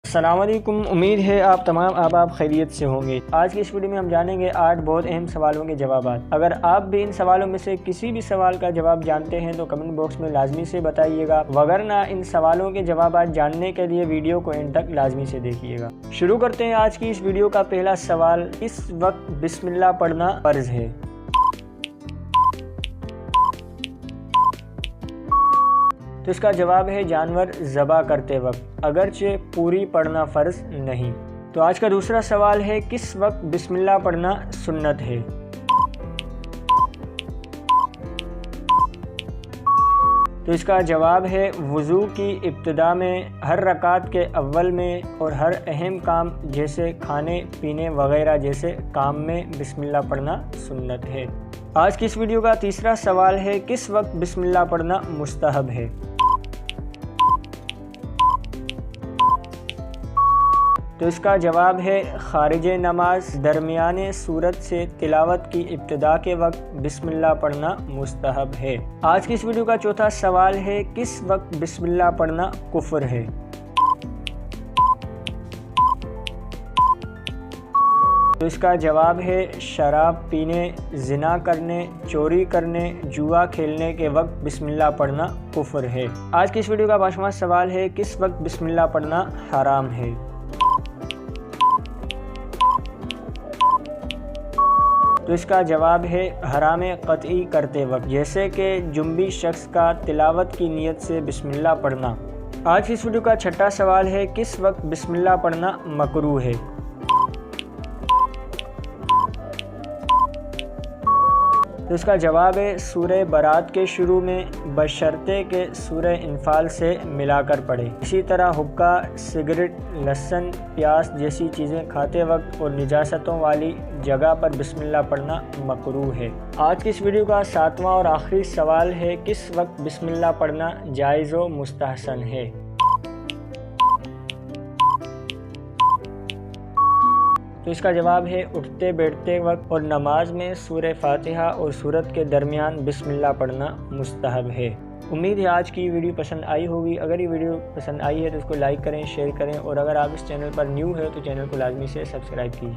السلام علیکم، امید ہے آپ تمام احباب خیریت سے ہوں گے۔ آج کی اس ویڈیو میں ہم جانیں گے 8 بہت اہم سوالوں کے جوابات۔ اگر آپ بھی ان سوالوں میں سے کسی بھی سوال کا جواب جانتے ہیں تو کمنٹ باکس میں لازمی سے بتائیے گا، وگرنہ ان سوالوں کے جوابات جاننے کے لیے ویڈیو کو اینڈ تک لازمی سے دیکھیے گا۔ شروع کرتے ہیں آج کی اس ویڈیو کا پہلا سوال، کس وقت بسم اللہ پڑھنا فرض ہے؟ تو اس کا جواب ہے جانور ذبح کرتے وقت، اگرچہ پوری پڑھنا فرض نہیں۔ تو آج کا دوسرا سوال ہے، کس وقت بسم اللہ پڑھنا سنت ہے؟ تو اس کا جواب ہے وضو کی ابتدا میں، ہر رکعت کے اول میں اور ہر اہم کام جیسے کھانے پینے وغیرہ جیسے کام میں بسم اللہ پڑھنا سنت ہے۔ آج کی اس ویڈیو کا تیسرا سوال ہے، کس وقت بسم اللہ پڑھنا مستحب ہے؟ تو اس کا جواب ہے خارج نماز، درمیان سورت سے تلاوت کی ابتدا کے وقت بسم اللہ پڑھنا مستحب ہے۔ آج کی اس ویڈیو کا چوتھا سوال ہے، کس وقت بسم اللہ پڑھنا کفر ہے؟ تو اس کا جواب ہے شراب پینے، زنا کرنے، چوری کرنے، جوا کھیلنے کے وقت بسم اللہ پڑھنا کفر ہے۔ آج کی اس ویڈیو کا 5واں سوال ہے، کس وقت بسم اللہ پڑھنا حرام ہے؟ تو اس کا جواب ہے حرام قطعی کرتے وقت، جیسے کہ جنبی شخص کا تلاوت کی نیت سے بسم اللہ پڑھنا۔ آج کی اس ویڈیو کا چھٹا سوال ہے، کس وقت بسم اللہ پڑھنا مکروہ ہے؟ تو اس کا جواب ہے سورہ برات کے شروع میں، بشرطے کہ سورہ انفال سے ملا کر پڑھے۔ اسی طرح حقہ، سگریٹ، لہسن، پیاز جیسی چیزیں کھاتے وقت اور نجاستوں والی جگہ پر بسم اللہ پڑھنا مکروہ ہے۔ آج کی اس ویڈیو کا 7واں اور آخری سوال ہے، کس وقت بسم اللہ پڑھنا جائز و مستحسن ہے؟ تو اس کا جواب ہے اٹھتے بیٹھتے وقت اور نماز میں سورہ فاتحہ اور سورت کے درمیان بسم اللہ پڑھنا مستحب ہے۔ امید ہے آج کی ویڈیو پسند آئی ہوگی۔ اگر یہ ویڈیو پسند آئی ہے تو اس کو لائک کریں، شیئر کریں، اور اگر آپ اس چینل پر نیو ہے تو چینل کو لازمی سے سبسکرائب کیجیے۔